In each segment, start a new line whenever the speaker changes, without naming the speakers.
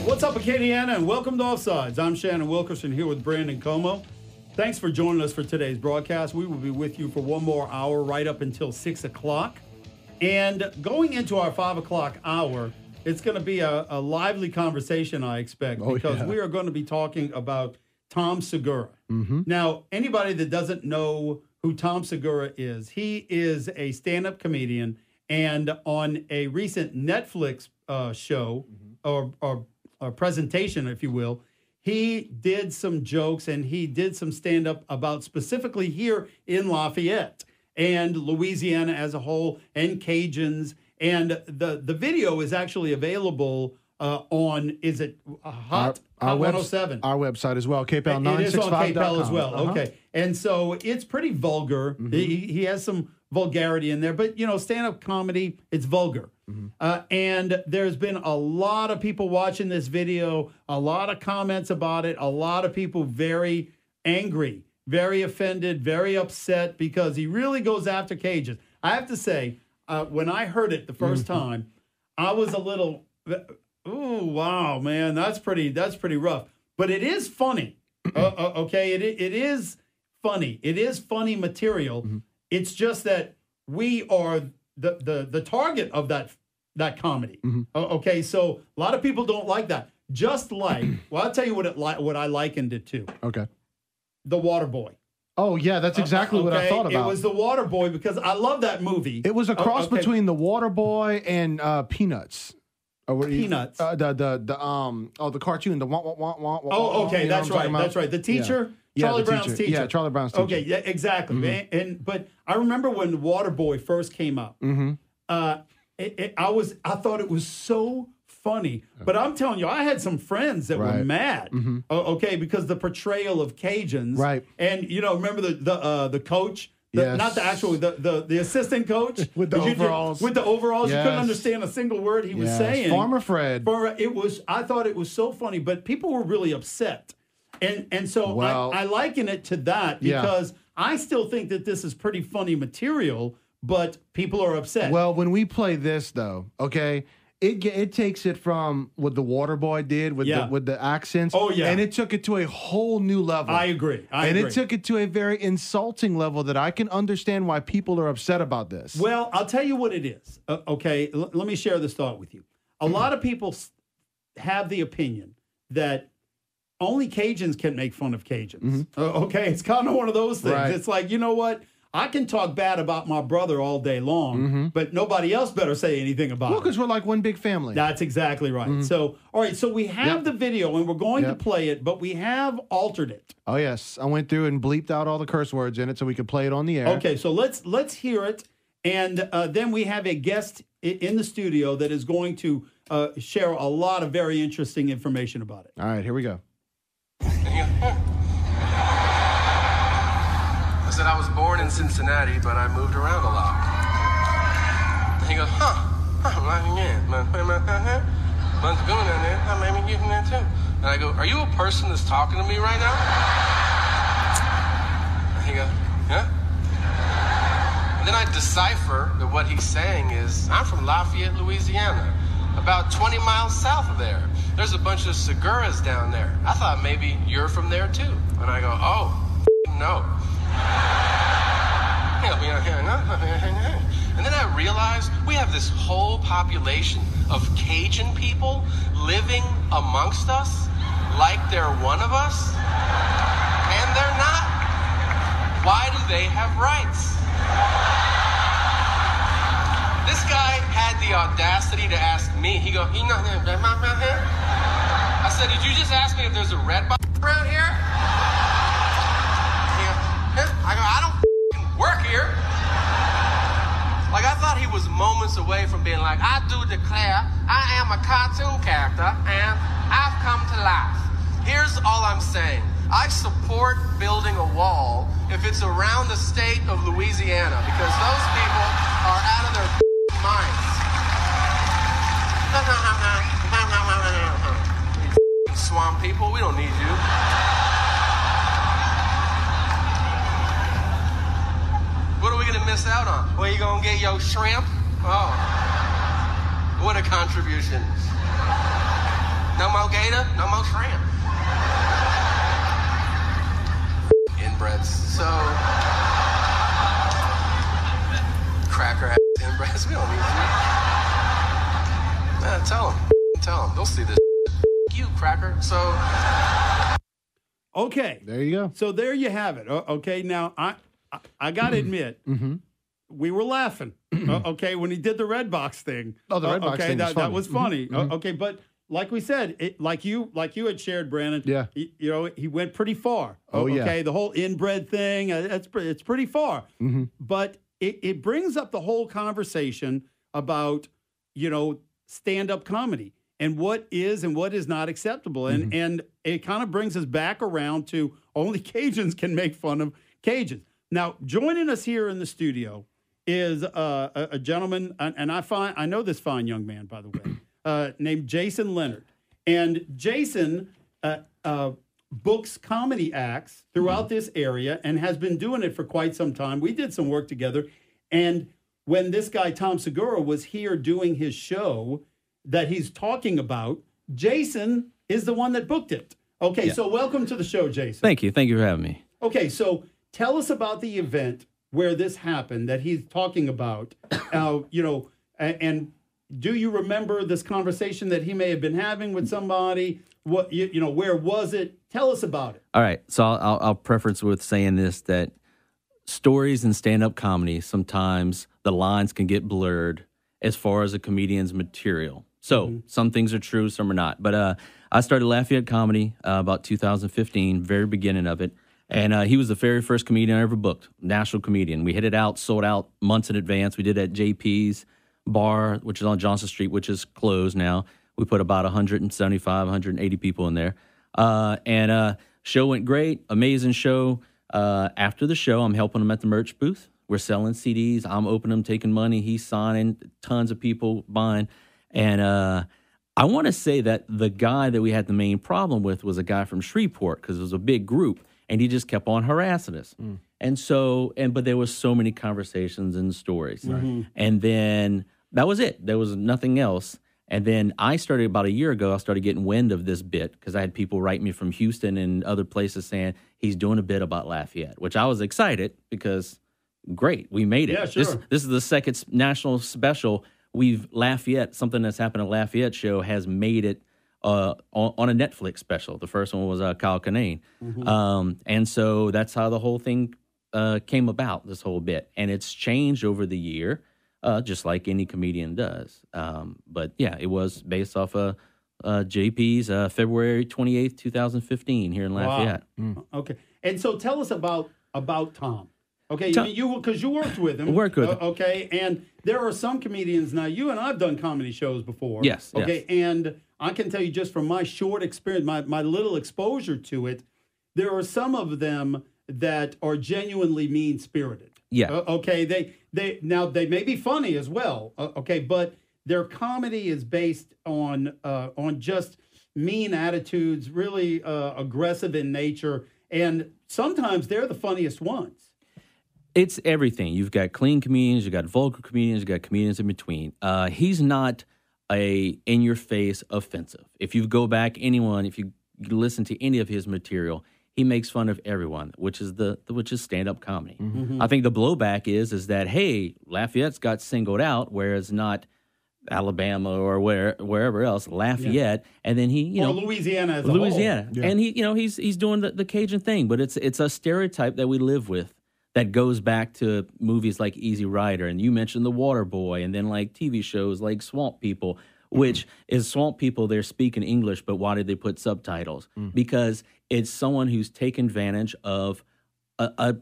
What's up, Acadiana, and welcome to Offsides. I'm Shannon Wilkerson here with Brandon Como. Thanks for joining us for today's broadcast. We will be with you for one more hour right up until 6 o'clock. And going into our 5 o'clock hour, it's going to be a lively conversation, I expect, because we are going to be talking about Tom Segura. Mm-hmm. Now, anybody that doesn't know who Tom Segura is, he is a stand-up comedian, and on a recent Netflix show or presentation, if you will, he did some jokes and he did some stand-up about specifically here in Lafayette and Louisiana as a whole and Cajuns. And the video is actually available on, is it Hot 107?
Our website as well, KPEL 965.com.
It is on KPEL as well.
Uh-huh.
Okay. And so it's pretty vulgar. Mm-hmm. He has some vulgarity in there, but, you know, stand-up comedy, it's vulgar. Mm-hmm. And there's been a lot of people watching this video, a lot of comments about it, a lot of people very angry, very offended, very upset because he really goes after Cajuns. I have to say, when I heard it the first time, I was a little, ooh, wow, man, that's pretty rough. But it is funny, okay? It is funny. It is funny material. Mm-hmm. It's just that we are the target of that comedy. Mm-hmm. Okay, so a lot of people don't like that. Just like, well, I'll tell you what I likened it to. Okay. The Water Boy.
Oh, yeah, that's exactly what I thought about.
It was The Water Boy because I love that movie.
It was a cross between The Water Boy and Peanuts.
Peanuts.
The cartoon, the wah.
Oh, okay, that's right. That's right. The teacher, Charlie Brown's teacher.
Yeah, Charlie Brown's teacher.
Okay, yeah, exactly. Mm-hmm. But I remember when The Water Boy first came up. Mm-hmm. I thought it was so funny, but I'm telling you, I had some friends that were mad. Mm-hmm. Okay, because the portrayal of Cajuns, right? And you know, remember the coach. Not the actual, the assistant coach.
With the overalls.
With the overalls. Yes. You couldn't understand a single word he was saying.
Farmer Fred.
I thought it was so funny, but people were really upset. And so I liken it to that because I still think that this is pretty funny material, but people are upset.
Well, when we play this, though, okay, it takes it from what the Water Boy did with the accents. Oh, yeah. And it took it to a whole new level.
I agree.
It took it to a very insulting level that I can understand why people are upset about this.
Well, I'll tell you what it is. Okay, let me share this thought with you. A lot of people have the opinion that only Cajuns can make fun of Cajuns. Mm-hmm. Okay, it's kind of one of those things. Right. It's like, you know what? I can talk bad about my brother all day long, but nobody else better say anything about it.
Well, because we're like one big family.
That's exactly right. Mm-hmm. So, all right, so we have the video, and we're going to play it, but we have altered it.
Oh, yes. I went through and bleeped out all the curse words in it so we could play it on the air.
Okay, so let's hear it, and then we have a guest in the studio that is going to share a lot of very interesting information about it.
All right, here we go.
I said I was born in Cincinnati, but I moved around a lot. And he goes, and I go, are you a person that's talking to me right now? And he goes, yeah. And then I decipher that what he's saying is, I'm from Lafayette, Louisiana, about 20 miles south of there. There's a bunch of Seguras down there. I thought maybe you're from there too. And I go, oh, no. And then I realized we have this whole population of Cajun people living amongst us like they're one of us, and they're not. Why do they have rights? This guy had the audacity to ask me. He goes, I said, did you just ask me if there's a red box around here? I go, I don't work here. Like, I thought he was moments away from being like, I do declare I am a cartoon character and I've come to life. Here's all I'm saying. I support building a wall if it's around the state of Louisiana because those people are out of their minds. Swamp people, we don't need you. What are we going to miss out on? Where you going to get your shrimp? Oh. What a contribution. No more gator, no more shrimp. Inbreds. So, cracker ass inbreds. We don't need you. Tell them. They'll see this. You cracker. So.
Okay.
There you go.
So there you have it. Okay. Now I got to admit, we were laughing. Okay, when he did the red box thing.
Oh, the red box thing.
That was funny. Okay, but like we said, like you had shared, Brandon.
Yeah.
He went pretty far.
Oh, yeah.
Okay, the whole inbred thing. It's pretty far. But it brings up the whole conversation about stand-up comedy and what is and what is not acceptable, and it kind of brings us back around to only Cajuns can make fun of Cajuns. Now, joining us here in the studio is a gentleman, and I know this fine young man, by the way, named Jason Leonard. And Jason books comedy acts throughout this area and has been doing it for quite some time. We did some work together. And when this guy, Tom Segura, was here doing his show that he's talking about, Jason is the one that booked it. Okay, so welcome to the show, Jason.
Thank you. Thank you for having me.
Okay, so tell us about the event where this happened that he's talking about, and do you remember this conversation that he may have been having with somebody? What where was it? Tell us about it.
All right, so I'll preference with saying this, that stories in stand-up comedy, sometimes the lines can get blurred as far as a comedian's material. So some things are true, some are not. But I started Lafayette Comedy about 2015, very beginning of it. And he was the very first comedian I ever booked, national comedian. We hit it out, sold out months in advance. We did it at JP's bar, which is on Johnson Street, which is closed now. We put about 175, 180 people in there. And show went great, amazing show. After the show, I'm helping him at the merch booth. We're selling CDs. I'm opening them, taking money. He's signing, tons of people buying. And I want to say that the guy that we had the main problem with was a guy from Shreveport, because it was a big group. And he just kept on harassing us. And so, but there was so many conversations and stories. And then that was it. There was nothing else. And then I started about a year ago, I started getting wind of this bit because I had people write me from Houston and other places saying he's doing a bit about Lafayette, which I was excited because great, we made it.
Yeah, sure.
This is the second national special. Lafayette, something that's happened at Lafayette show has made it on a Netflix special. The first one was Kyle Kinane. And so that's how the whole thing came about, this whole bit. And it's changed over the year, just like any comedian does. But yeah, it was based off of JP's February 28th, 2015 here in Lafayette.
Wow. Okay. And so tell us about Tom. Okay, because you worked with him.
Worked with him.
Okay, and there are some comedians, now you and I have done comedy shows before.
Yes.
Okay, and I can tell you just from my short experience, my little exposure to it, there are some of them that are genuinely mean-spirited.
Yeah.
Okay, they may be funny as well. Okay, but their comedy is based on just mean attitudes, really aggressive in nature, and sometimes they're the funniest ones.
It's everything. You've got clean comedians, you've got vulgar comedians, you've got comedians in between. He's not a in-your-face offensive. If you go back, if you listen to any of his material, he makes fun of everyone, which is stand-up comedy. I think the blowback is that, hey, Lafayette's got singled out, whereas not Alabama or wherever else, Lafayette, and then he,
Louisiana as a whole.
Yeah. And he's doing the Cajun thing, but it's a stereotype that we live with that goes back to movies like Easy Rider, and you mentioned The Water Boy, and then like TV shows like Swamp People, which is Swamp People, they're speaking English, but why did they put subtitles? Because it's someone who's taken advantage of a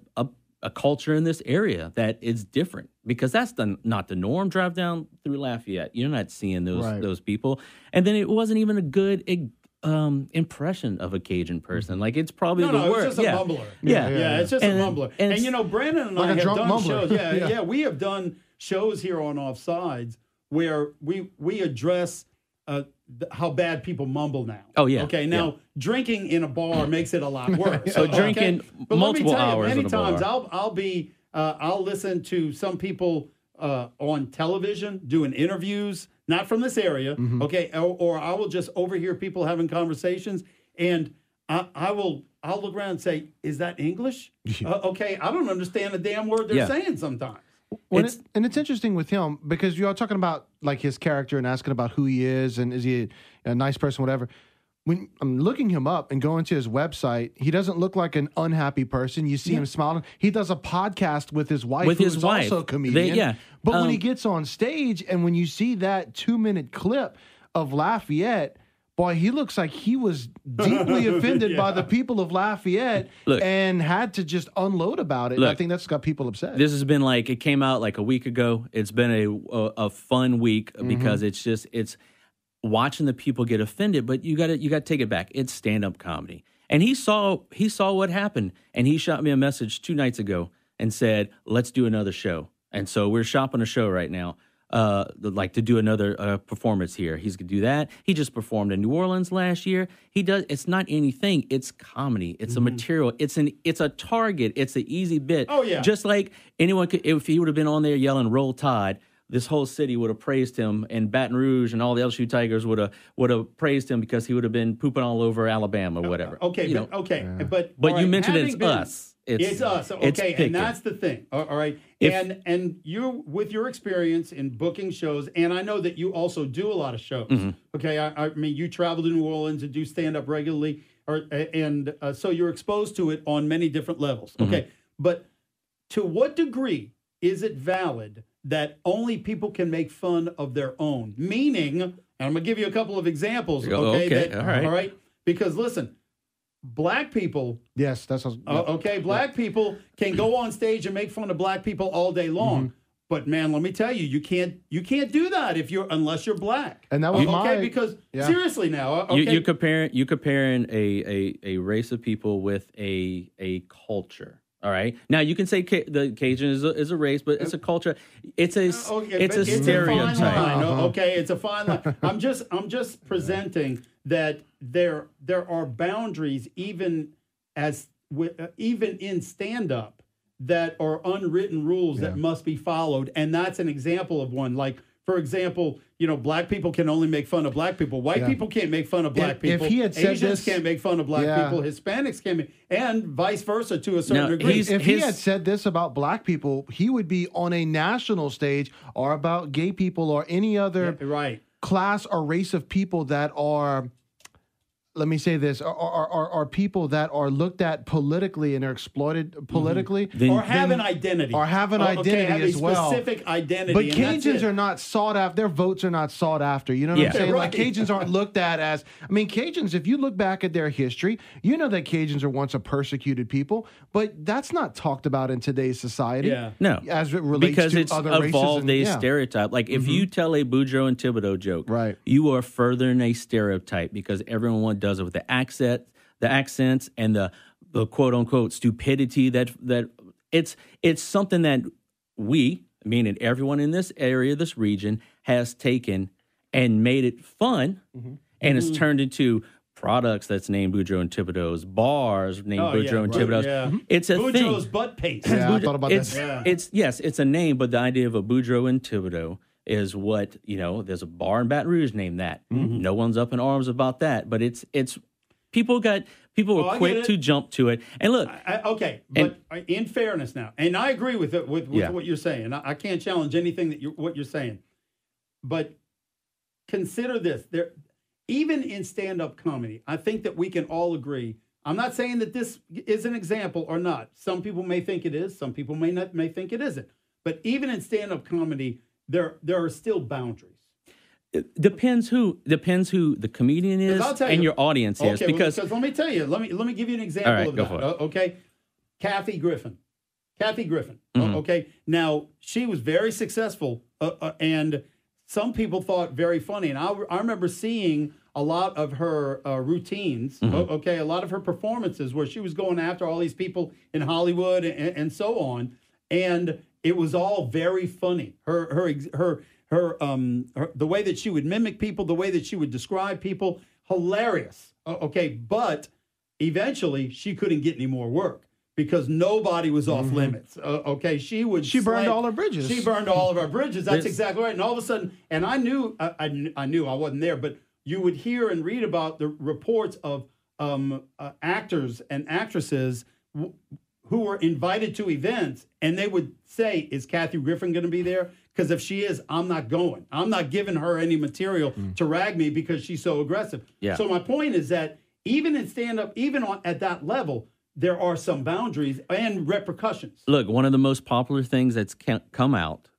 culture in this area that is different, because that's not the norm. Drive down through Lafayette, you're not seeing those people. And then it wasn't even a good impression of a Cajun person. Like, it's probably the worst.
It's just a mumbler. Yeah, it's just a mumbler. And Brandon and I have done mumbler. shows. We have done shows here on Offsides where we address how bad people mumble now.
Oh, yeah.
Okay, now drinking in a bar makes it a lot worse.
So drinking multiple hours
many
in a
times
bar.
I'll listen to some people on television doing interviews. not from this area, okay, or I will just overhear people having conversations, and I'll look around and say, is that English? Okay, I don't understand a damn word they're saying sometimes.
And it's interesting with him because you're all talking about like his character and asking about who he is and is he a nice person, whatever. When I'm looking him up and going to his website, he doesn't look like an unhappy person. You see him smiling. He does a podcast with his wife, who's also a comedian. But when he gets on stage and when you see that 2-minute clip of Lafayette, boy, he looks like he was deeply offended by the people of Lafayette and had to just unload about it. I think that's got people upset.
This has been like, it came out like a week ago. It's been a fun week because it's watching the people get offended, but you got to take it back. It's stand-up comedy. And he saw what happened, and he shot me a message 2 nights ago and said, let's do another show. And so we're shopping a show right now. To do another performance here. He's going to do that. He just performed in New Orleans last year. It's not anything. It's comedy. It's a material. It's a target. It's an easy bit.
Oh, yeah.
Just like anyone could, if he would have been on there yelling "Roll Tide," this whole city would have praised him, and Baton Rouge and all the LSU Tigers would have praised him because he would have been pooping all over Alabama or whatever.
But
you mentioned it's us.
It's us. Okay, and that's the thing. All right. And you, with your experience in booking shows, and I know that you also do a lot of shows. Okay, I mean, you travel to New Orleans and do stand-up regularly, so you're exposed to it on many different levels. Okay, but to what degree is it valid that only people can make fun of their own? Meaning, and I'm going to give you a couple of examples. Okay, all right. Because listen, black people.
Yes, that's
black people can go on stage and make fun of black people all day long. But man, let me tell you, you can't do that unless you're black.
And that was
because seriously now,
you're comparing a race of people with a culture. All right. Now you can say the Cajun is a race, but it's a culture. It's a stereotype.
A fine line. Okay, it's a fine line. I'm just presenting that there are boundaries even in stand-up that are unwritten rules that must be followed, and that's an example of one. Like, for example, black people can only make fun of black people. White people can't make fun of black people.
If he had said
Asians can't make fun of black people. Hispanics can't and vice versa to a certain degree.
If he had said this about black people, he would be on a national stage, or about gay people or any other class or race of people that are, let me say this, are people that are looked at politically and are exploited politically.
Or have an identity.
Have as well.
Specific identity.
But Cajuns are not sought after. Their votes are not sought after. You know what I'm saying? Like, Cajuns aren't looked at as, Cajuns, if you look back at their history, you know that Cajuns are once a persecuted people, but that's not talked about in today's society.
Yeah. No.
As it relates
because
to
it's
other races.
Evolved a stereotype. Like, if you tell a Boudreaux and Thibodeau joke, you are furthering a stereotype because everyone does it with the accents and the quote unquote stupidity that it's something that we, meaning everyone in this area, this region, has taken and made it fun, and it's turned into products that's named Boudreaux and Thibodeau's, bars named Boudreaux and Thibodeau's. Yeah. It's a thing.
Boudreaux's butt paste.
Yeah, I thought about that.
It's a name, but the idea of a Boudreaux and Thibodeau is what, there's a bar in Baton Rouge named that. No one's up in arms about that, but it's people were quick to jump to it. And look,
but in fairness now, and I agree with it with what you're saying. I can't challenge anything what you're saying, but consider this: even in stand-up comedy, I think that we can all agree. I'm not saying that this is an example or not. Some people may think it is. Some people may think it isn't. But even in stand-up comedy, there are still boundaries.
It depends who the comedian is and your audience is. Because
let me tell you, let me give you an example of that. Okay, Kathy Griffin. Okay, now she was very successful, and some people thought very funny. And I remember seeing a lot of her routines. Okay, a lot of her performances where she was going after all these people in Hollywood and so on, and it was all very funny. Her the way that she would mimic people, the way that she would describe people, hilarious. Okay, but eventually she couldn't get any more work because nobody was off limits. Okay, she
burned all her bridges.
She burned all of our bridges. That's exactly right. And all of a sudden, and I knew I wasn't there, but you would hear and read about the reports of actors and actresses who were invited to events, and they would say, "Is Kathy Griffin going to be there? Because if she is, I'm not going. I'm not giving her any material to rag me because she's so aggressive."
Yeah.
So my point is that even in stand-up, at that level, there are some boundaries and repercussions.
Look, one of the most popular things that's come out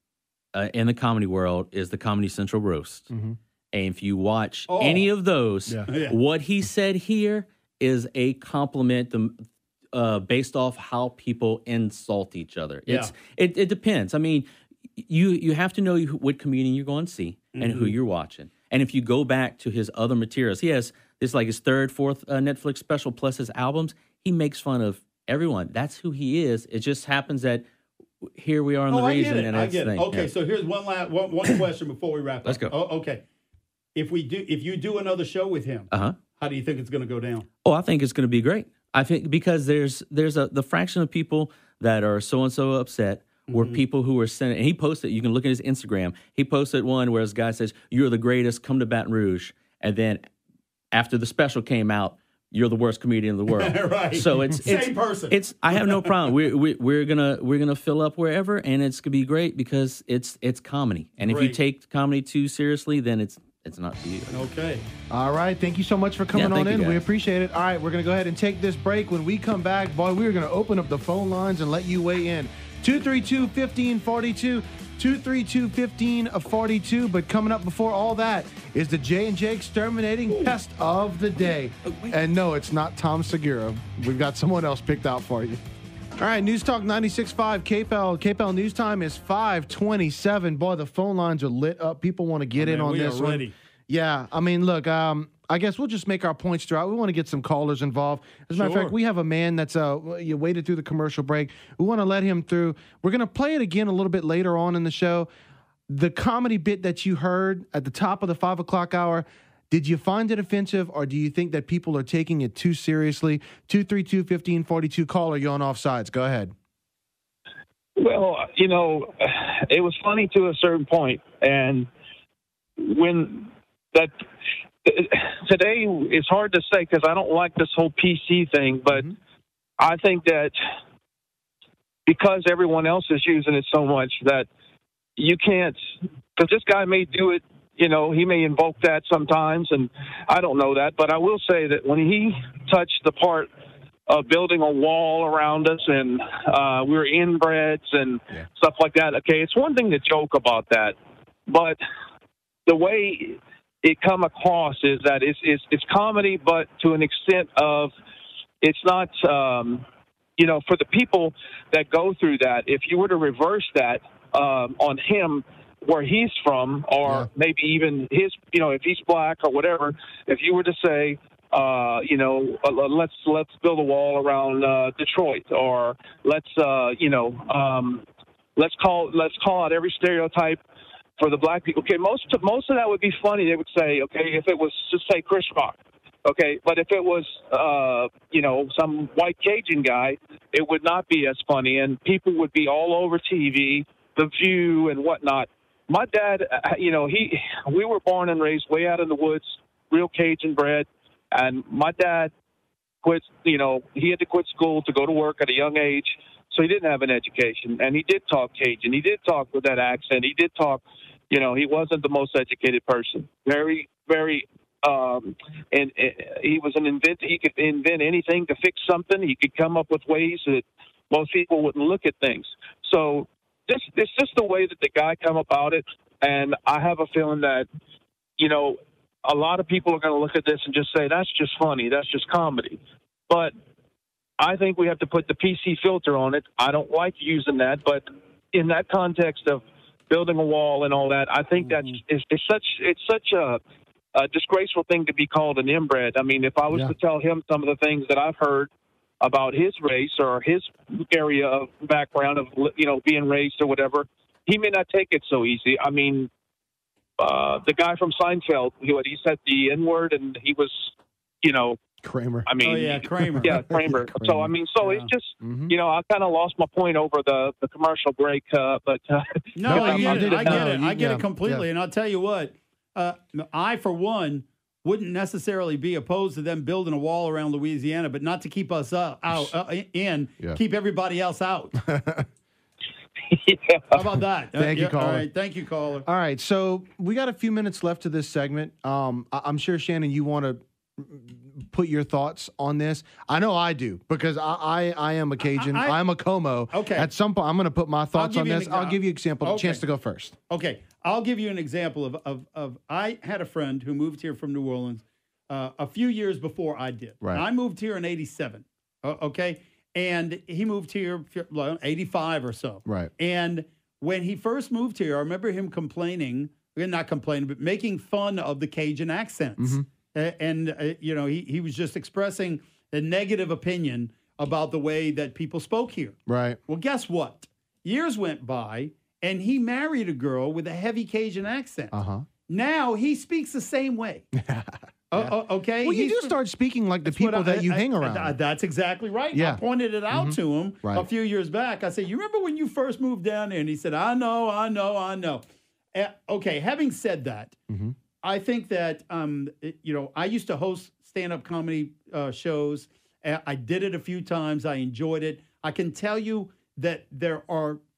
in the comedy world is the Comedy Central roast. And if you watch any of those, what he said here is a compliment based off how people insult each other. It depends. I mean, you have to know what comedian you're going to see and who you're watching. And if you go back to his other materials, he has this like his third, fourth Netflix special plus his albums. He makes fun of everyone. That's who he is. It just happens that here we are in the region.
I get it. Okay, so here's one question before we wrap up.
Let's go.
Okay. If you do another show with him, how do you think it's going to go down?
Oh, I think it's going to be great. I think because there's the fraction of people that are so upset were people who were sending, and he posted, you can look at his Instagram, he posted one where this guy says, "You're the greatest, come to Baton Rouge." And then after the special came out, "You're the worst comedian in the world."
Right.
So it's
same person.
I have no problem. We're gonna fill up wherever, and it's gonna be great because it's comedy. And if you take comedy too seriously, then it's not for you.
Okay.
All right. Thank you so much for coming on in.
Guys.
We appreciate it. All right. We're going to go ahead and take this break. When we come back, boy, we're going to open up the phone lines and let you weigh in. 232-1542. 232-1542. But coming up before all that is the J&J Exterminating Pest of the Day. And no, it's not Tom Segura. We've got someone else picked out for you. All right, News Talk 96.5 KPEL. KPEL News Time is 5:27. Boy, the phone lines are lit up. People want to get in on this
one. Ready.
Yeah, I mean, look, I guess we'll just make our points throughout. We want to get some callers involved. As a matter of fact, we have a man that's you waited through the commercial break. We want to let him through. We're going to play it again a little bit later on in the show. The comedy bit that you heard at the top of the 5 o'clock hour, did you find it offensive, or do you think that people are taking it too seriously? 232-1542. Caller, you're on Offsides. Go ahead.
Well, it was funny to a certain point, and when that today it's hard to say because I don't like this whole PC thing, but I think that because everyone else is using it so much that you can't, because this guy may do it. He may invoke that sometimes, and I don't know that. But I will say that when he touched the part of building a wall around us and we're inbreds and stuff like that, okay, it's one thing to joke about that. But the way it come across is that it's comedy, but to an extent of it's not, for the people that go through that, if you were to reverse that on him, where he's from, or maybe even his, if he's black or whatever, if you were to say, let's build a wall around Detroit, or let's call out every stereotype for the black people. Okay, most of that would be funny. They would say, okay, if it was just say Chris Rock, okay, but if it was some white Cajun guy, it would not be as funny, and people would be all over TV, The View, and whatnot. My dad, we were born and raised way out in the woods, real Cajun bred, and my dad quit, he had to quit school to go to work at a young age, so he didn't have an education, and he did talk Cajun. He did talk with that accent. He did talk, he wasn't the most educated person. Very, very, and he was an inventor. He could invent anything to fix something. He could come up with ways that most people wouldn't look at things. So, it's just the way that the guy come about it, and I have a feeling that, a lot of people are going to look at this and just say, that's just funny, that's just comedy. But I think we have to put the PC filter on it. I don't like using that, but in that context of building a wall and all that, I think that's it's such a disgraceful thing to be called an inbred. I mean, if I was to tell him some of the things that I've heard about his race or his area of background of, being raised or whatever, he may not take it so easy. I mean, the guy from Seinfeld, he said the N-word, and he was,
Kramer.
I mean,
Oh, yeah, Kramer.
Yeah, Kramer. So, I mean, it's just, I kind of lost my point over the commercial break. But
No, I get it. I get
Yeah.
it completely.
Yeah.
And I'll tell you what, I, for one, wouldn't necessarily be opposed to them building a wall around Louisiana, but not to keep us in, keep everybody else out.
Yeah.
How about that?
Thank you, caller.
All right, thank you, caller.
All right, so we got a few minutes left to this segment. I'm sure, Shannon, you want to put your thoughts on this. I know I do, because I am a Cajun. I'm a Como.
Okay.
At some point, I'm going to put my thoughts on this. I'll give you an example.
Okay.
Chance to go first.
Okay, I'll give you an example of I had a friend who moved here from New Orleans a few years before I did.
Right.
I moved here in '87. Okay, and he moved here 85 or so.
Right.
And when he first moved here, I remember him not complaining, but making fun of the Cajun accents. He was just expressing a negative opinion about the way that people spoke here.
Right.
Well, guess what? Years went by, and he married a girl with a heavy Cajun accent. Now he speaks the same way. Okay?
Well, you do start speaking like the people that you hang around.
That's exactly right.
Yeah.
I pointed it out to him a few years back. I said, you remember when you first moved down there? And he said, I know. Okay, having said that, I think that, I used to host stand-up comedy shows. I did it a few times. I enjoyed it. I can tell you that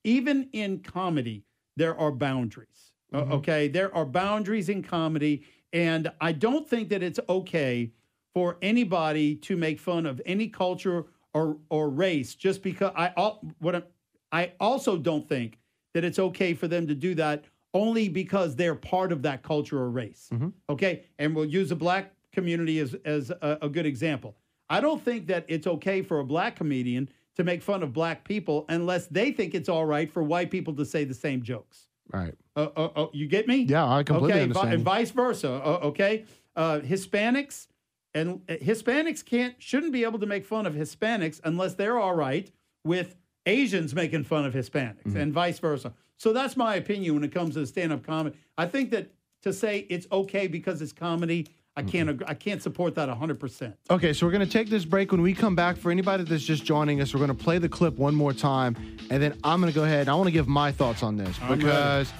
even in comedy, there are boundaries. Okay? There are boundaries in comedy. And I don't think that it's okay for anybody to make fun of any culture or race just because I also don't think that it's okay for them to do that only because they're part of that culture or race. Okay? And we'll use the black community as a good example. I don't think that it's okay for a black comedian to make fun of black people unless they think it's all right for white people to say the same jokes.
Right.
You get me?
Yeah, I completely understand.
And vice versa. Okay. Hispanics shouldn't be able to make fun of Hispanics unless they're all right with Asians making fun of Hispanics and vice versa. So that's my opinion when it comes to stand-up comedy. I think that to say it's okay because it's comedy, I can't support that 100%.
Okay, so we're going to take this break. When we come back, for anybody that's just joining us, we're going to play the clip one more time, and then I'm going to go ahead and I want to give my thoughts on this because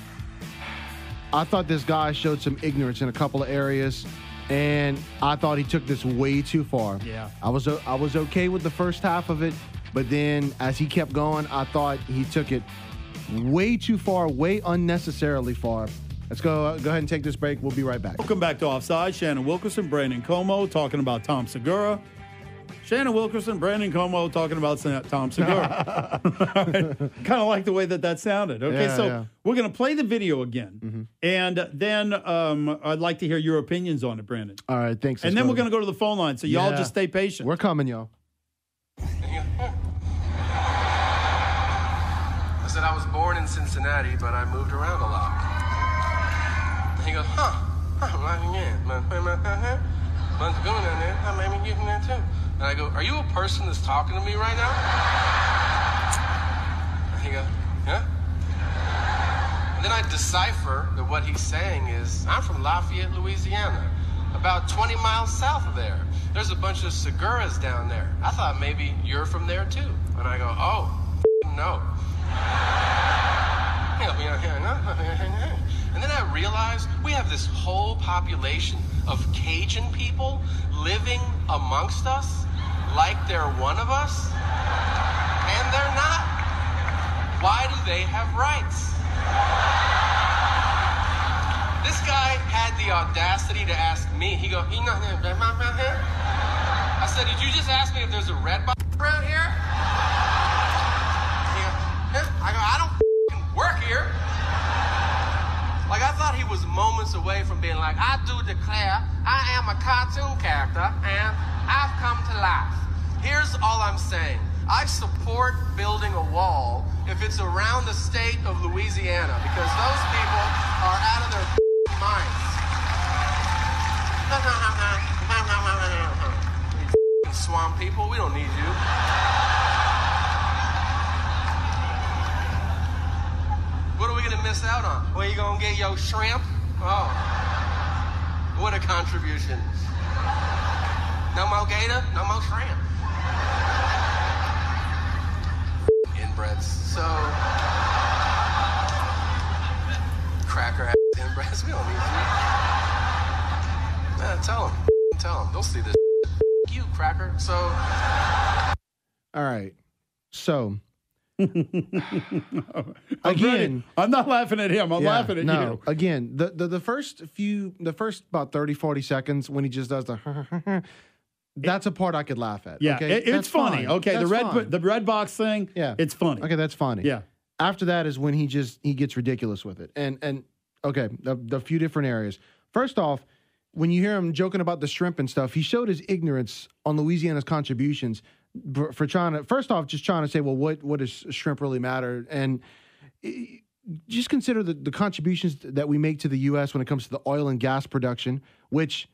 I thought this guy showed some ignorance in a couple of areas, and I thought he took this way too far.
Yeah.
I was okay with the first half of it, but then as he kept going, I thought he took it way too far, way unnecessarily far. Let's go ahead and take this break. We'll be right back.
Welcome back to Offside. Shannon Wilkerson, Brandon Como talking about Tom Segura. Shannon Wilkerson, Brandon Como talking about Tom Segura. Kind of like the way that sounded. Okay, we're going to play the video again. And then I'd like to hear your opinions on it, Brandon.
All right, thanks.
And then we're going to go to the phone line, so y'all just stay patient.
We're coming, y'all.
I said I was born in Cincinnati, but I moved around a lot. He goes, and I go, are you a person that's talking to me right now? And he goes, yeah. And then I decipher that what he's saying is, I'm from Lafayette, Louisiana, about 20 miles south of there. There's a bunch of Seguras down there. I thought maybe you're from there too. And I go, oh, no. And then I realized we have this whole population of Cajun people living amongst us like they're one of us, and they're not. Why do they have rights? This guy had the audacity to ask me. He goes, I said, did you just ask me if there's a red box around here? He goes, I go, I don't work here. Like, I thought he was moments away from being like, I do declare I am a cartoon character and I've come to life. Here's all I'm saying. I support building a wall if it's around the state of Louisiana because those people are out of their minds. Swamp people, we don't need you. What are we going to miss out on? Where you going to get your shrimp? Oh, what a contribution. No more gator, no more shrimp. Inbreds. So, cracker ass inbreds, we don't need you. Tell them. They'll see this. You, cracker. So.
All right. So.
Again, I'm not laughing at him. I'm laughing at you.
Again, the first about 30, 40 seconds when he just does the that's a part I could laugh at.
Yeah,
okay?
it's funny.
Fine.
Okay,
That's
the red box thing, it's funny.
Okay, that's funny.
Yeah.
After that is when he gets ridiculous with it. And okay, the few different areas. First off, when you hear him joking about the shrimp and stuff, he showed his ignorance on Louisiana's contributions for trying to say, well, what does shrimp really matter? And just consider the contributions that we make to the U.S. when it comes to the oil and gas production, which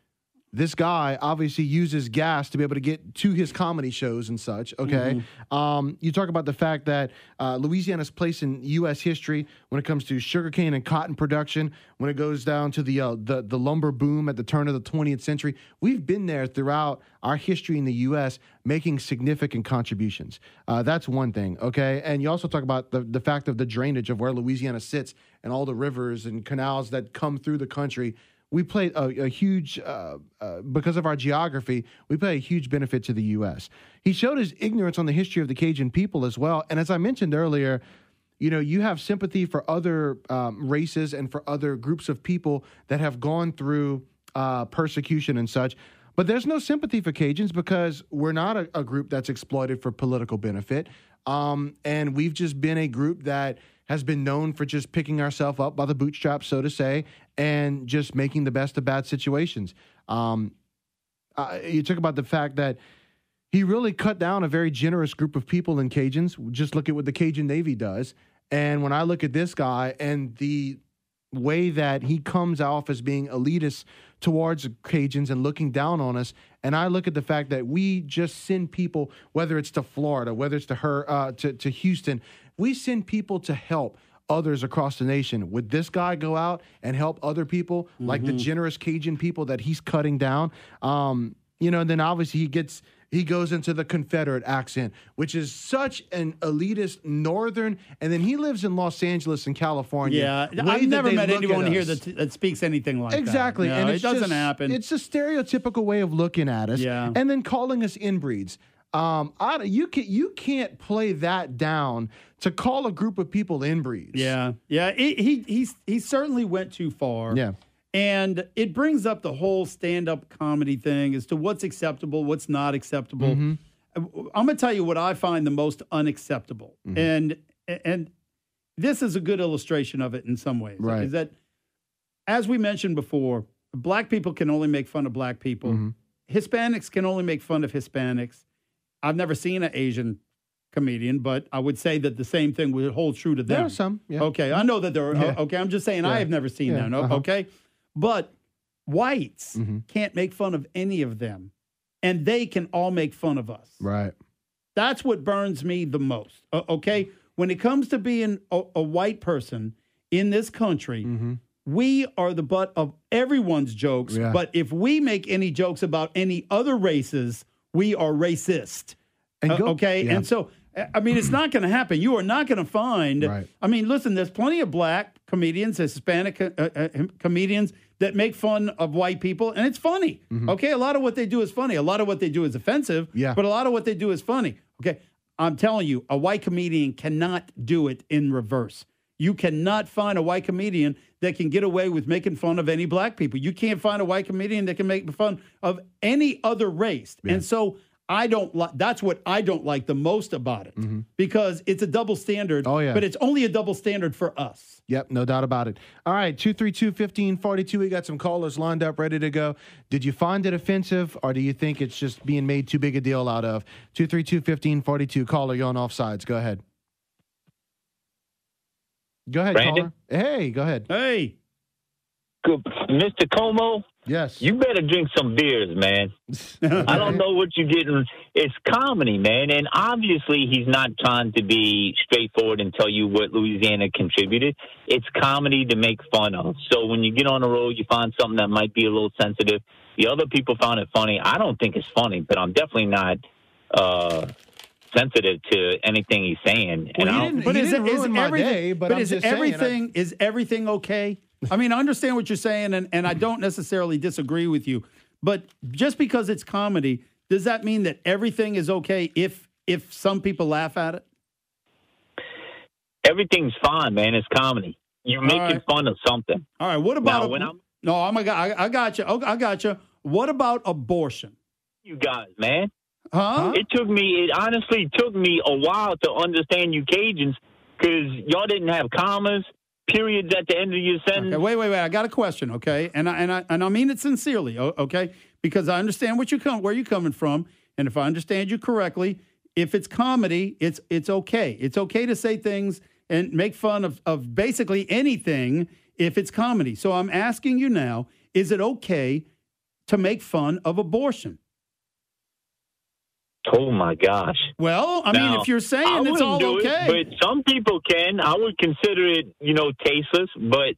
this guy obviously uses gas to be able to get to his comedy shows and such, okay? Mm-hmm. You talk about the fact that Louisiana's place in U.S. history when it comes to sugarcane and cotton production, when it goes down to the lumber boom at the turn of the 20th century. We've been there throughout our history in the U.S. making significant contributions. That's one thing, okay? And you also talk about the fact of the drainage of where Louisiana sits and all the rivers and canals that come through the country. We played a huge, because of our geography, we play a huge benefit to the U.S. He showed his ignorance on the history of the Cajun people as well. And as I mentioned earlier, you have sympathy for other races and for other groups of people that have gone through persecution and such. But there's no sympathy for Cajuns because we're not a group that's exploited for political benefit. And we've just been a group that has been known for just picking ourselves up by the bootstraps, so to say, and just making the best of bad situations. You talk about the fact that he really cut down a very generous group of people in Cajuns. Just look at what the Cajun Navy does. And when I look at this guy and the way that he comes off as being elitist towards Cajuns and looking down on us, and I look at the fact that we just send people, whether it's to Florida, whether it's to Houston, we send people to help others across the nation. Would this guy go out and help other people, like the generous Cajun people that he's cutting down? And then obviously he goes into the Confederate accent, which is such an elitist Northern, and then he lives in Los Angeles in California.
Yeah, I've never met anyone here that speaks anything like that.
Exactly.
No,
and
it doesn't happen.
It's a stereotypical way of looking at us, and then calling us inbreeds. You can't play that down to call a group of people inbreeds.
Yeah. He certainly went too far.
Yeah.
And it brings up the whole stand-up comedy thing as to what's acceptable, what's not acceptable. Mm-hmm. I'm going to tell you what I find the most unacceptable. Mm-hmm. And this is a good illustration of it in some ways.
Right.
Is that, as we mentioned before, black people can only make fun of black people. Mm-hmm. Hispanics can only make fun of Hispanics. I've never seen an Asian comedian, but I would say that the same thing would hold true to them.
There are some. Yeah.
Okay, I know that there are.
Yeah.
Okay, I'm just saying I have never seen them.
Uh-huh.
Okay, but whites can't make fun of any of them, and they can all make fun of us.
Right.
That's what burns me the most. Okay, when it comes to being a white person in this country, we are the butt of everyone's jokes.
Yeah.
But if we make any jokes about any other races, we are racist. Okay?
Yeah.
And so, I mean, it's not going to happen. You are not going to find,
Right.
I mean, listen, there's plenty of black comedians, Hispanic comedians that make fun of white people, and it's funny. Okay? A lot of what they do is funny. A lot of what they do is offensive, but a lot of what they do is funny. Okay? I'm telling you, a white comedian cannot do it in reverse. You cannot find a white comedian that can get away with making fun of any black people. You can't find a white comedian that can make fun of any other race. Yeah. And so that's what I don't like the most about it, because it's a double standard.
Oh, yeah.
But it's only a double standard for us.
Yep, no doubt about it. All right, 232-1542. We got some callers lined up, ready to go. Did you find it offensive, or do you think it's just being made too big a deal out of? 232-1542. Caller, you're on Offsides. Go ahead. Go ahead,
Brandon?
caller. Hey, go ahead.
Hey.
Good. Mr. Como,
Yes.
You better drink some beers, man. I don't know what you're getting. It's comedy, man. And obviously he's not trying to be straightforward and tell you what Louisiana contributed. It's comedy to make fun of. So when you get on the road, you find something that might be a little sensitive. The other people found it funny. I don't think it's funny, but I'm definitely not sensitive to anything he's saying.
Is everything okay? I mean, I understand what you're saying, and I don't necessarily disagree with you. But just because it's comedy, does that mean that everything is okay if some people laugh at it?
Everything's fine, man. It's comedy. You're making fun of something.
All right. What about I got you. I got you. What about abortion?
You guys, man.
Huh?
It honestly took me a while to understand you Cajuns because y'all didn't have commas, periods at the end of your sentence.
Okay, wait. I got a question, okay? And I mean it sincerely, okay? Because I understand where you're coming from, and if I understand you correctly, if it's comedy, it's okay. It's okay to say things and make fun of basically anything if it's comedy. So I'm asking you now, is it okay to make fun of abortion?
Oh, my gosh.
Well, I mean, if you're saying it's all okay.
But some people can. I would consider it, tasteless. But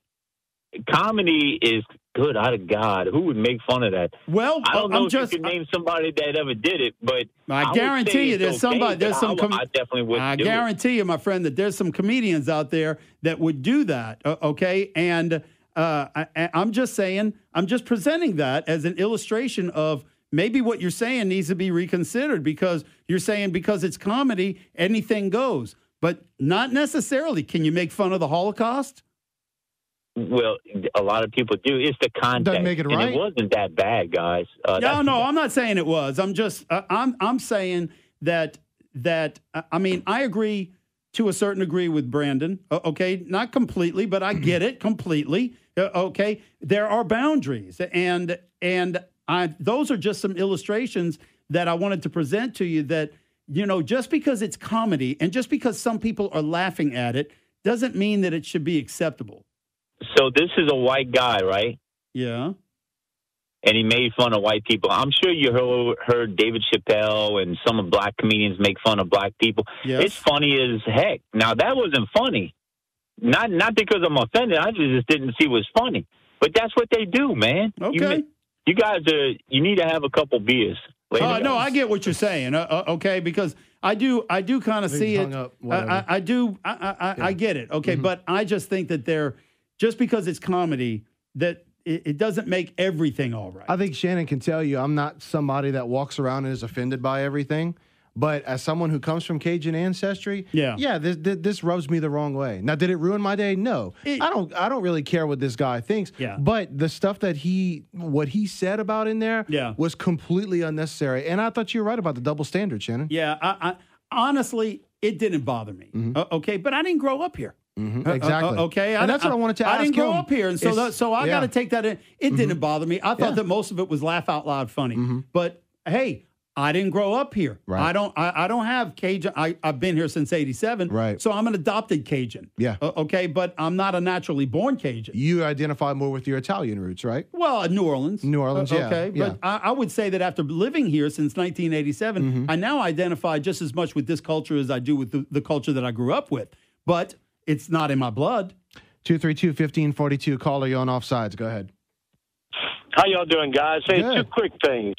comedy is good out of God. Who would make fun of that?
Well,
I don't know if you could name somebody that ever did it, but
I guarantee you there's somebody. There's some.
I definitely would.
I guarantee you, my friend, that there's some comedians out there that would do that. Okay, and I'm just saying, I'm just presenting that as an illustration of maybe what you're saying needs to be reconsidered because you're saying because it's comedy, anything goes, but not necessarily. Can you make fun of the Holocaust?
Well, a lot of people do. It's the context.
Doesn't make it right.
And it wasn't that bad, guys.
No, I'm not saying it was. I'm just, I'm saying that I mean, I agree to a certain degree with Brandon. Okay, not completely, but I get it completely. Okay, there are boundaries, and those are just some illustrations that I wanted to present to you that, just because it's comedy and just because some people are laughing at it doesn't mean that it should be acceptable.
So this is a white guy, right?
Yeah.
And he made fun of white people. I'm sure you heard David Chappelle and some of black comedians make fun of black people.
Yes.
It's funny as heck. Now, that wasn't funny. Not because I'm offended. I just didn't see it was funny. But that's what they do, man.
Okay.
You guys you need to have a couple beers.
No, I get what you're saying. Okay, because I do kind of see it. I do. I get it. Okay, but I just think that just because it's comedy, that it doesn't make everything all right.
I think Shannon can tell you I'm not somebody that walks around and is offended by everything. But as someone who comes from Cajun ancestry, this rubs me the wrong way. Now, did it ruin my day? No. I don't really care what this guy thinks.
Yeah.
But the stuff that what he said about in there was completely unnecessary. And I thought you were right about the double standard, Shannon.
Yeah. I honestly, it didn't bother me. Okay, but I didn't grow up here.
Exactly.
Okay,
and that's what I wanted to ask.
I didn't grow up here, and so I got to take that in. It didn't bother me. I thought that most of it was laugh out loud funny. But hey, I didn't grow up here.
Right.
I don't have Cajun. I've been here since '87.
Right.
So I'm an adopted Cajun.
Yeah.
Okay, but I'm not a naturally born Cajun.
You identify more with your Italian roots, right?
Well, New Orleans.
New Orleans, yeah.
Okay, but I would say that after living here since 1987, I now identify just as much with this culture as I do with the culture that I grew up with. But it's not in my blood.
232-1542. Caller, you on Offsides. Go ahead.
How y'all doing, guys? Hey,
Good.
Two quick things.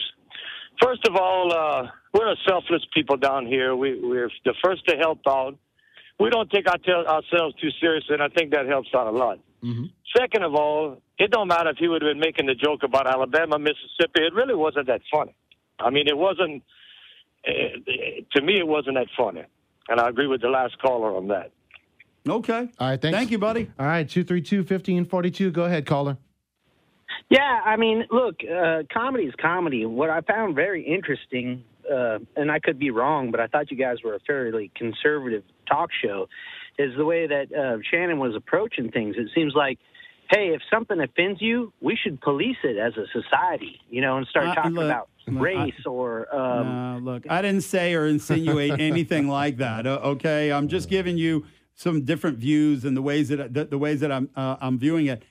First of all, we're a selfless people down here. We're the first to help out. We don't take ourselves too seriously, and I think that helps out a lot. Second of all, it don't matter if he would have been making the joke about Alabama, Mississippi. It really wasn't that funny. I mean, it wasn't, to me, it wasn't that funny. And I agree with the last caller on that.
Okay.
All right, thanks.
Thank you, buddy.
All right, 232-1542. Go ahead, caller.
Yeah, I mean, look, comedy is comedy. What I found very interesting, and I could be wrong, but I thought you guys were a fairly conservative talk show, is the way that Shannon was approaching things. It seems like, hey, if something offends you, we should police it as a society, and start talking about race or...
look, I didn't say or insinuate anything like that, okay? I'm just giving you some different views and the ways that I'm viewing it.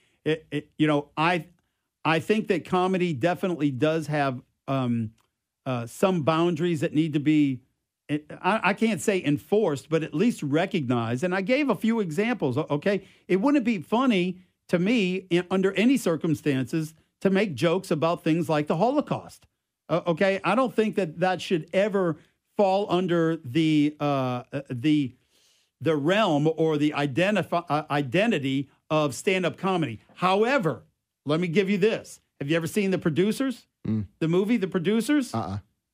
I think that comedy definitely does have some boundaries that need to be, I can't say enforced, but at least recognized. And I gave a few examples, okay? It wouldn't be funny to me under any circumstances to make jokes about things like the Holocaust, okay? I don't think that should ever fall under the realm or the identity of stand-up comedy. However, let me give you this. Have you ever seen The Producers? The movie, The Producers?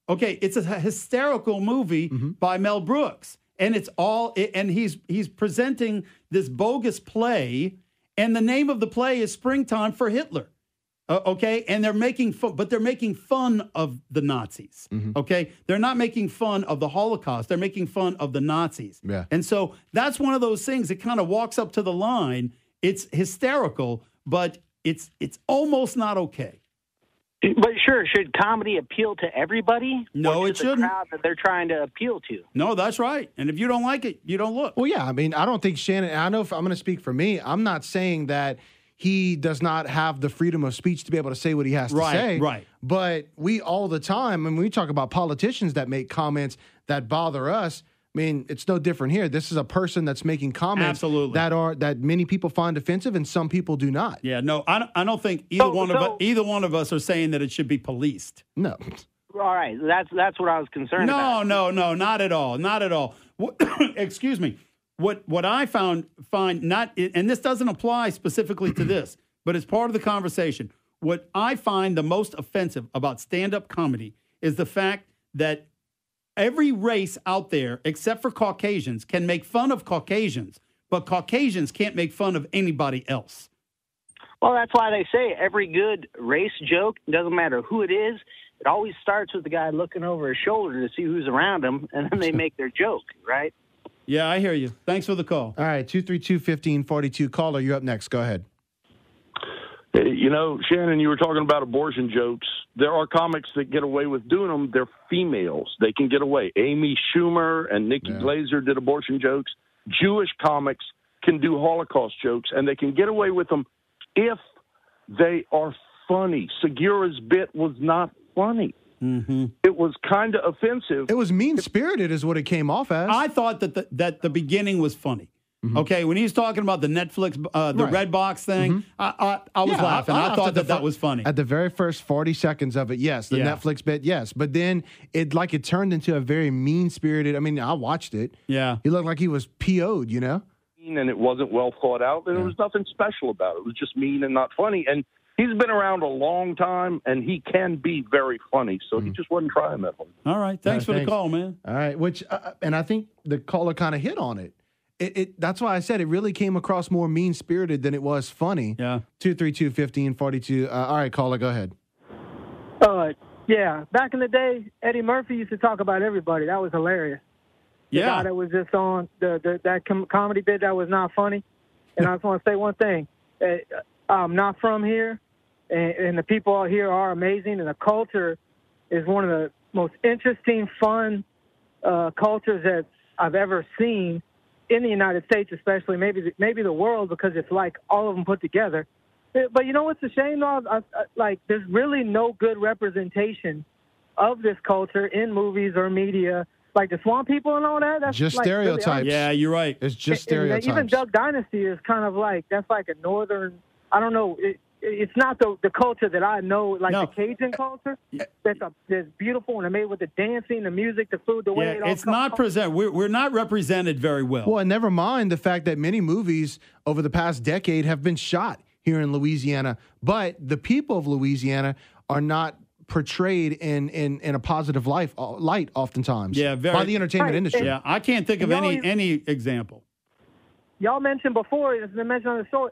Okay, it's a hysterical movie by Mel Brooks. And he's presenting this bogus play, and the name of the play is Springtime for Hitler. Okay, and they're making fun, but they're making fun of the Nazis. Okay, they're not making fun of the Holocaust. They're making fun of the Nazis.
Yeah.
And so that's one of those things that kind of walks up to the line. It's hysterical, but it's almost not okay.
But sure, should comedy appeal to everybody?
No, it shouldn't.
The crowd that they're trying to appeal to.
No, that's right. And if you don't like it, you don't look.
Well, yeah. I mean, I don't think Shannon. I know I'm going to speak for me. I'm not saying that he does not have the freedom of speech to be able to say what he has to say.
Right.
But we all the time, and when we talk about politicians that make comments that bother us, I mean, it's no different here. This is a person that's making comments that many people find offensive and some people do not.
Yeah, no, I don't think either one of us are saying that it should be policed.
No.
All right, that's what I was concerned about.
No, not at all, not at all. Excuse me. What I find not, and this doesn't apply specifically to this, but it's part of the conversation. What I find the most offensive about stand-up comedy is the fact that every race out there, except for Caucasians, can make fun of Caucasians, but Caucasians can't make fun of anybody else.
Well, that's why they say every good race joke, doesn't matter who it is, it always starts with the guy looking over his shoulder to see who's around him, and then they make their joke, right?
Yeah, I hear you. Thanks for the call.
All right, 232-1542. Caller, you're up next. Go ahead.
You know, Shannon, you were talking about abortion jokes. There are comics that get away with doing them. They're females. They can get away. Amy Schumer and Nikki Glaser did abortion jokes. Jewish comics can do Holocaust jokes, and they can get away with them if they are funny. Segura's bit was not funny. It was kind of offensive.
It was mean-spirited is what it came off as.
I thought that the beginning was funny. Okay, when he was talking about the Netflix, the Red Box thing, I was laughing. I thought that was funny.
At the very first 40 seconds of it, yes. The Netflix bit, yes. But then it turned into a very mean-spirited, I mean, I watched it.
Yeah.
He looked like he was PO'd, you know?
And it wasn't well thought out, and there was nothing special about it. It was just mean and not funny. And he's been around a long time, and he can be very funny, so he just wasn't trying that hard.
All right. Thanks for the call, man.
All right. Which, and I think the caller kind of hit on it. That's why I said it really came across more mean-spirited than it was funny.
Yeah.
232-1542. All right, caller, go ahead.
Yeah. Back in the day, Eddie Murphy used to talk about everybody. That was hilarious. The guy that was just on that comedy bit that was not funny. And I just want to say one thing. I'm not from here, and the people out here are amazing, and the culture is one of the most interesting, fun cultures that I've ever seen in the United States, especially maybe the world, because it's like all of them put together. But you know what's a shame, though? Like, there's really no good representation of this culture in movies or media. Like the Swamp People and all that. That's
just
like
stereotypes.
Really,
yeah, you're right.
It's just stereotypes.
Even Duck Dynasty is kind of like, that's like a northern, I don't know. It's not the culture that I know, like the Cajun culture. That's beautiful, and they're made with the dancing, the music, the food, the way it all
it's not present. We're not represented very well.
Well, and never mind the fact that many movies over the past decade have been shot here in Louisiana, but the people of Louisiana are not portrayed in a positive light oftentimes.
Yeah,
by the entertainment industry.
Yeah, I can't think of any example.
Y'all mentioned before, it's been mentioned on the show.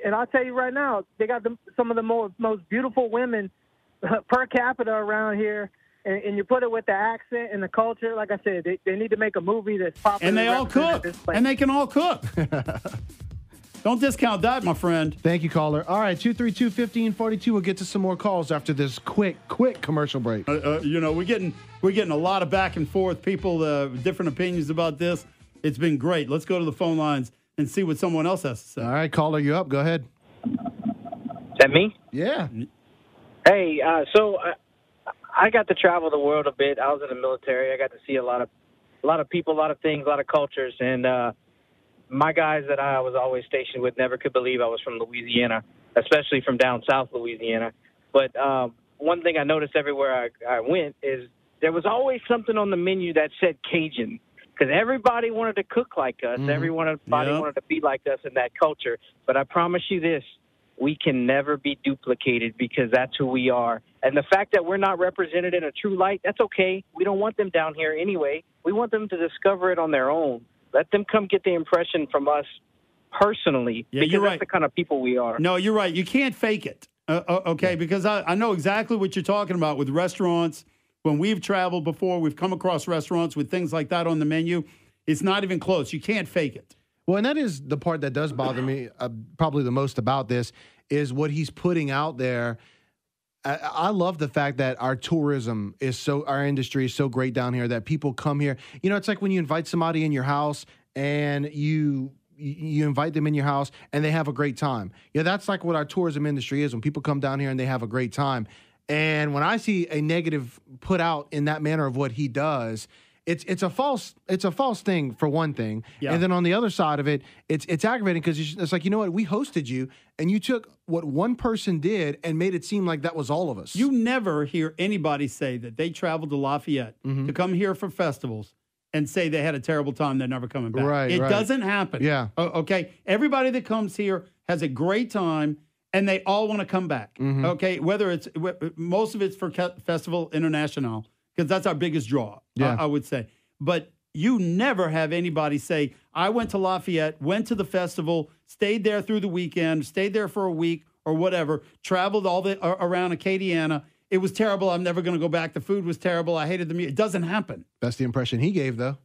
And I'll tell you right now, they got some of the most beautiful women per capita around here. And you put it with the accent and the culture. Like I said, they need to make a movie that's popular.
And they all cook. And they can all cook. Don't discount that, my friend.
Thank you, caller. All right, 232-1542. We'll get to some more calls after this quick commercial break.
We're getting a lot of back and forth. People, different opinions about this. It's been great. Let's go to the phone lines and see what someone else has to say.
All right, caller, you up. Go ahead.
That me?
Yeah.
Hey, so I got to travel the world a bit. I was in the military. I got to see a lot of people, a lot of things, a lot of cultures, and my guys that I was always stationed with never could believe I was from Louisiana, especially from down south Louisiana. But one thing I noticed everywhere I went is there was always something on the menu that said Cajun, because everybody wanted to cook like us. Everybody wanted to be like us in that culture. But I promise you this, we can never be duplicated because that's who we are. And the fact that we're not represented in a true light, that's okay. We don't want them down here anyway. We want them to discover it on their own. Let them come get the impression from us personally, because that's the kind of people we are.
No, you're right. You can't fake it, okay? Because I know exactly what you're talking about with restaurants. When we've traveled before, we've come across restaurants with things like that on the menu. It's not even close. You can't fake it.
Well, and that is the part that does bother me probably the most about this is what he's putting out there. I love the fact that our tourism our industry is so great down here that people come here. You know, it's like when you invite somebody in your house and you invite them in your house and they have a great time. Yeah, that's like what our tourism industry is when people come down here and they have a great time. And when I see a negative put out in that manner of what he does, it's a false thing for one thing, and then on the other side of it, it's aggravating because it's like, you know what, we hosted you and you took what one person did and made it seem like that was all of us.
You never hear anybody say that they traveled to Lafayette to come here for festivals and say they had a terrible time, they're never coming back.
Right,
it doesn't happen.
Yeah.
Okay, everybody that comes here has a great time and they all want to come back. Okay, most of it's for Festival International, because that's our biggest draw, I would say. But you never have anybody say, I went to Lafayette, went to the festival, stayed there through the weekend, stayed there for a week or whatever, traveled all around Acadiana. It was terrible. I'm never going to go back. The food was terrible. I hated the meat. It doesn't happen.
That's the impression he gave, though,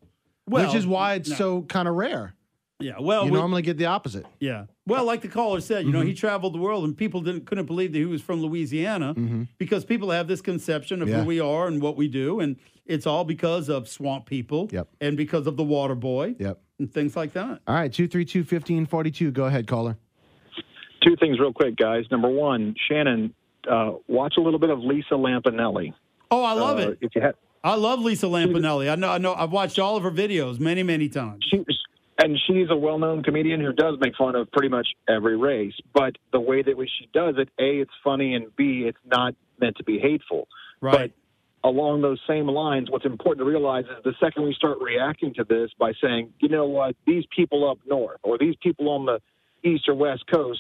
which is why it's so kind of rare.
Yeah, well,
you normally get the opposite.
Yeah, well, like the caller said, you know, he traveled the world, and people couldn't believe that he was from Louisiana because people have this conception of who we are and what we do, and it's all because of swamp people and because of the water boy and things like that.
All right, 232-1542. Go ahead, caller.
Two things real quick, guys. Number one, Shannon, watch a little bit of Lisa Lampanelli.
Oh, I love it. I love Lisa Lampanelli. I know. I've watched all of her videos many, many times.
She's a well-known comedian who does make fun of pretty much every race. But the way that she does it, A, it's funny, and B, it's not meant to be hateful.
Right.
But along those same lines, what's important to realize is the second we start reacting to this by saying, you know what, these people up north or these people on the east or west coast,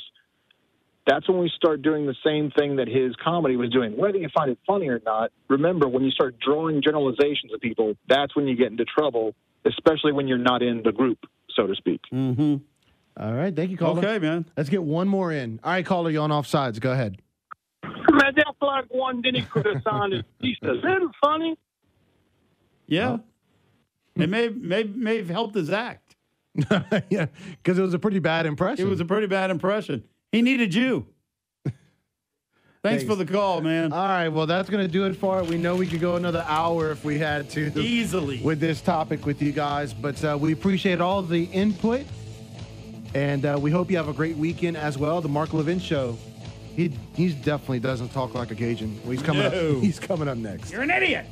that's when we start doing the same thing that his comedy was doing. Whether you find it funny or not, remember, when you start drawing generalizations of people, that's when you get into trouble, especially when you're not in the group, so to speak.
All right. Thank you, caller.
Okay, man.
Let's get one more in. All right, caller, you're on Offsides. Go ahead.
Man, that's like one then he could have sounded just a little funny.
Yeah. It may have helped his act.
Yeah, because it was a pretty bad impression.
It was a pretty bad impression. He needed you. Thanks for the call, man.
All right, well, that's going to do it for it. We know we could go another hour if we had to.
Easily. With
this topic with you guys. But we appreciate all the input. And we hope you have a great weekend as well. The Mark Levin Show. He definitely doesn't talk like a Cajun. Well, he's coming up. He's coming up next.
You're an idiot.